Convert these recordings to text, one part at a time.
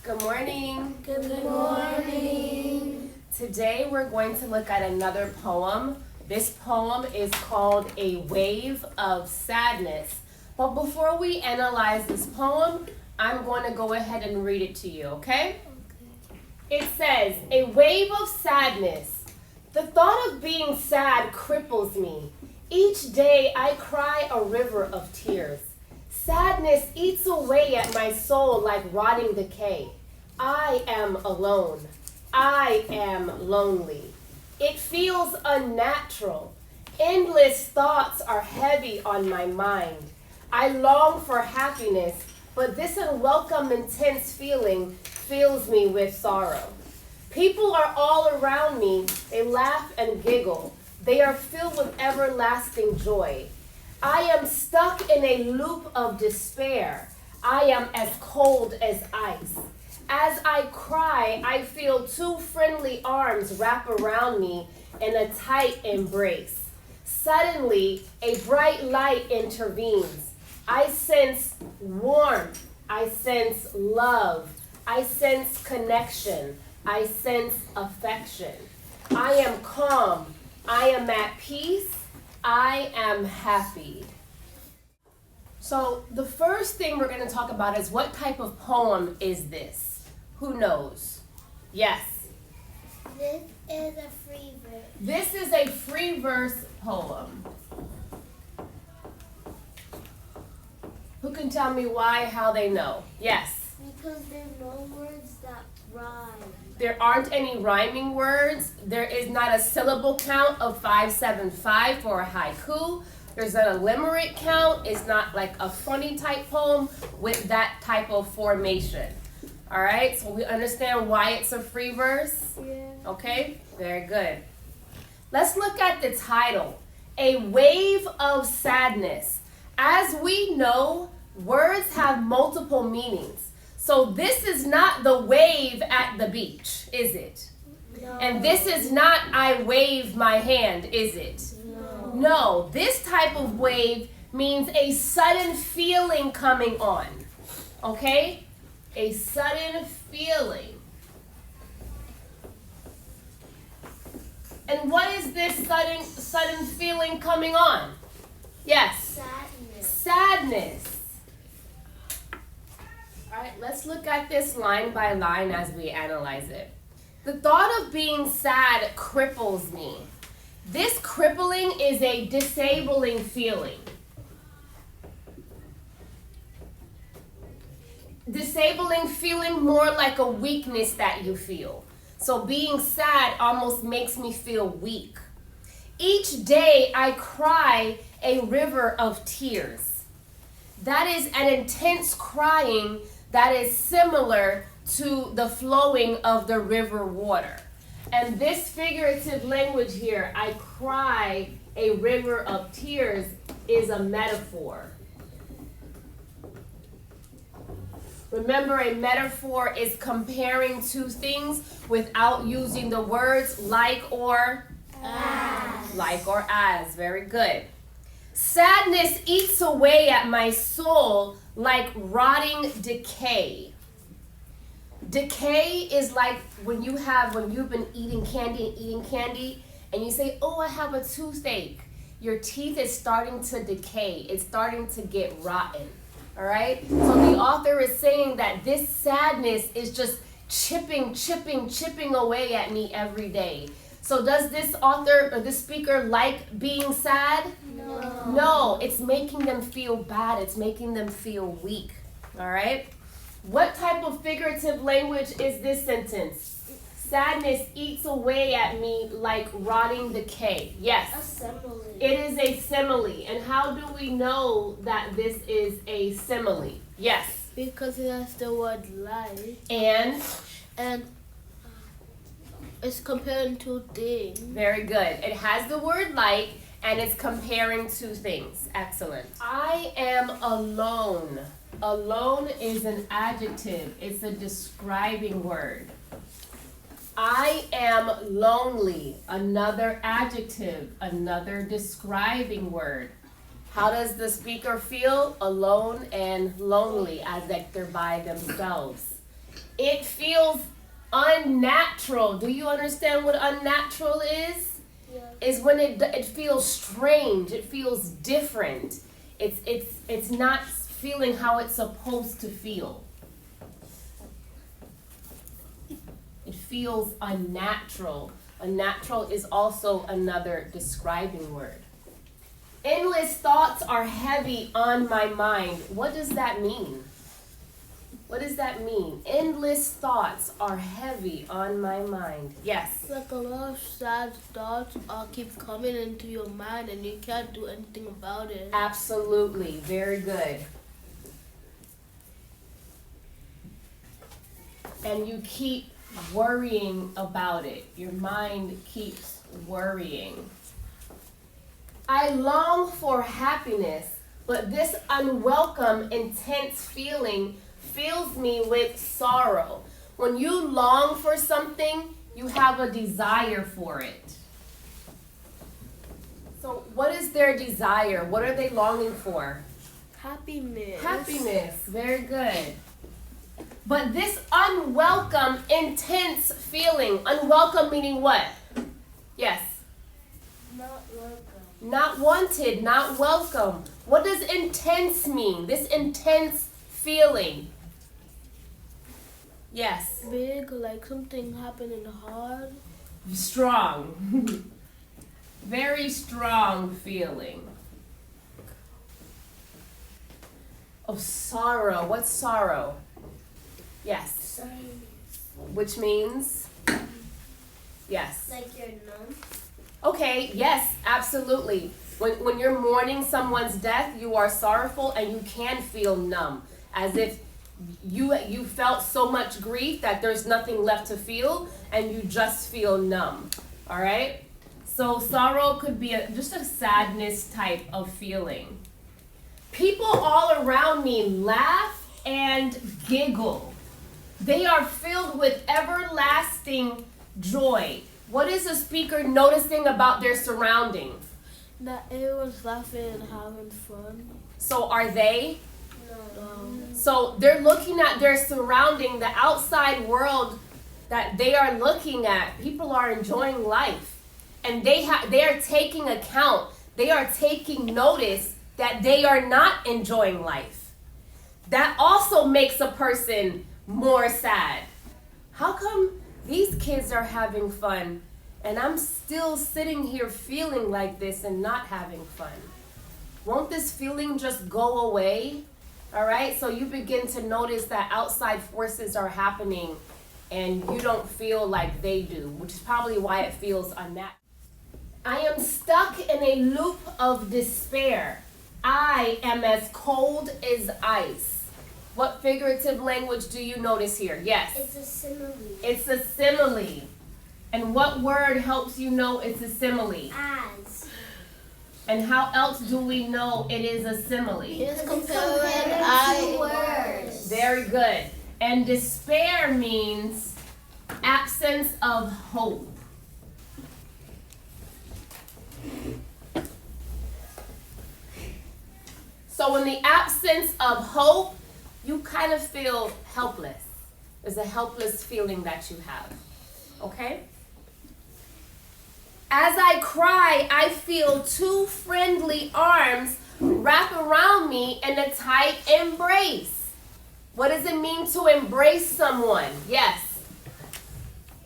Good morning. Good morning. Today we're going to look at another poem. This poem is called A Wave of Sadness. But before we analyze this poem, I'm going to go ahead and read it to you, okay? It says, a wave of sadness. The thought of being sad cripples me. Each day I cry a river of tears. Sadness eats away at my soul like rotting decay. I am alone. I am lonely. It feels unnatural. Endless thoughts are heavy on my mind. I long for happiness, but this unwelcome, intense feeling fills me with sorrow. People are all around me. They laugh and giggle. They are filled with everlasting joy. I am stuck in a loop of despair. I am as cold as ice. As I cry, I feel two friendly arms wrap around me in a tight embrace. Suddenly, a bright light intervenes. I sense warmth. I sense love. I sense connection. I sense affection. I am calm. I am at peace. I am happy. So the first thing we're going to talk about is what type of poem is this? Who knows? Yes. This is a free verse. This is a free verse poem. Who can tell me why, how they know? Yes. Because there are no words that rhyme. There aren't any rhyming words. There is not a syllable count of 575 for a haiku. There's not a limerick count. It's not like a funny type poem with that type of formation. All right, so we understand why it's a free verse? Yeah. Okay, very good. Let's look at the title, A Wave of Sadness. As we know, words have multiple meanings. So this is not the wave at the beach, is it? No. And this is not I wave my hand, is it? No. No, this type of wave means a sudden feeling coming on, okay? A sudden feeling. And what is this sudden feeling coming on? Yes. Sadness. Sadness. All right, let's look at this line by line as we analyze it. The thought of being sad cripples me. This crippling is a disabling feeling. Disabling feeling more like a weakness that you feel. So being sad almost makes me feel weak. Each day I cry a river of tears. That is an intense crying that is similar to the flowing of the river water. And this figurative language here, I cry a river of tears, is a metaphor. Remember, a metaphor is comparing two things without using the words like or As. like or as. Very good. Sadness eats away at my soul like rotting decay. Decay is like when you've been eating candy and you say, oh, I have a toothache. Your teeth is starting to decay. It's starting to get rotten. All right? So the author is saying that this sadness is just chipping away at me every day. So does this author or this speaker like being sad? No. No, it's making them feel bad. It's making them feel weak. All right? What type of figurative language is this sentence? Sadness eats away at me like rotting decay. Yes. Assembly. It is a simile. And how do we know that this is a simile? Yes. Because it has the word like. And It's comparing two things. very good. It has the word like and it's comparing two things. Excellent. I am alone. Alone is an adjective. It's a describing word. I am lonely. Another adjective, another describing word. How does the speaker feel? Alone and lonely, as if they're by themselves. It feels unnatural. Do you understand what unnatural is? Yeah. Is when it feels strange. It feels different. It's not feeling how it's supposed to feel. It feels unnatural. Unnatural is also another describing word. Endless thoughts are heavy on my mind. What does that mean? What does that mean? Endless thoughts are heavy on my mind. Yes. Like a lot of sad thoughts keep coming into your mind and you can't do anything about it. Absolutely. Very good. And you keep worrying about it. Your mind keeps worrying. I long for happiness, but this unwelcome, intense feeling fills me with sorrow. When you long for something, you have a desire for it. So what is their desire? What are they longing for? Happiness. Happiness. Very good. But this unwelcome, intense feeling, unwelcome meaning what? Yes. Not welcome. Not wanted, not welcome. What does intense mean? This intense feeling. Yes. Big, like something happening hard. Strong. Very strong feeling. Oh, sorrow. What's sorrow? Yes. Which means? Yes. Like you're numb. Okay, yes, absolutely. When you're mourning someone's death, you are sorrowful and you can feel numb. As if you felt so much grief that there's nothing left to feel and you just feel numb. All right? So sorrow could be just a sadness type of feeling. People all around me laugh and giggle. They are filled with everlasting joy. What is the speaker noticing about their surroundings? That everyone's laughing and having fun. So are they? No. So they're looking at their surrounding, the outside world that they are looking at. People are enjoying life. And they are taking account. They are taking notice that they are not enjoying life. That also makes a person more sad. How come these kids are having fun and I'm still sitting here feeling like this and not having fun? Won't this feeling just go away? All right, so you begin to notice that outside forces are happening and you don't feel like they do, which is probably why it feels unnatural. I am stuck in a loop of despair. I am as cold as ice. What figurative language do you notice here? Yes. It's a simile. It's a simile. And what word helps you know it's a simile? As. And how else do we know it is a simile? It's comparing words. Very good. And despair means absence of hope. So in the absence of hope, you kind of feel helpless. There's a helpless feeling that you have. Okay? As I cry, I feel two friendly arms wrap around me in a tight embrace. What does it mean to embrace someone? Yes.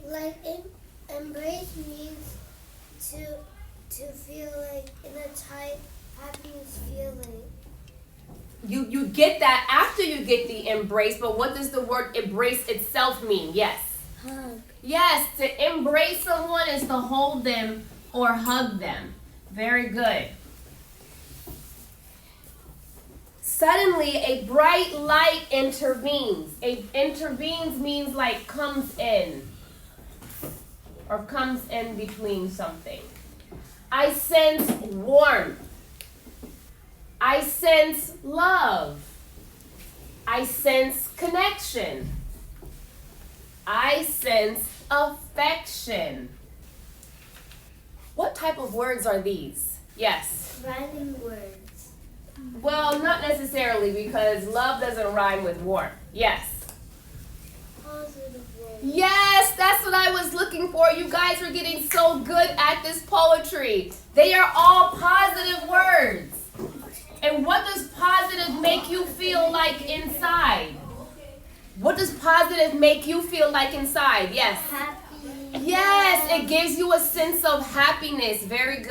Like embrace means to feel like in a tight happiness feeling. You get that after you get the embrace, but what does the word embrace itself mean? Yes. Hug. Yes, to embrace someone is to hold them or hug them. Very good. Suddenly, a bright light intervenes. Intervenes means like comes in or comes in between something. I sense warmth. I sense love. I sense connection. I sense affection. What type of words are these? Yes. Rhyming words. Well, not necessarily because love doesn't rhyme with warmth. Yes. positive words. Yes, that's what I was looking for. You guys are getting so good at this poetry. They are all positive words. And what does positive make you feel like inside? What does positive make you feel like inside? Yes. Happy. Yes, it gives you a sense of happiness. Very good.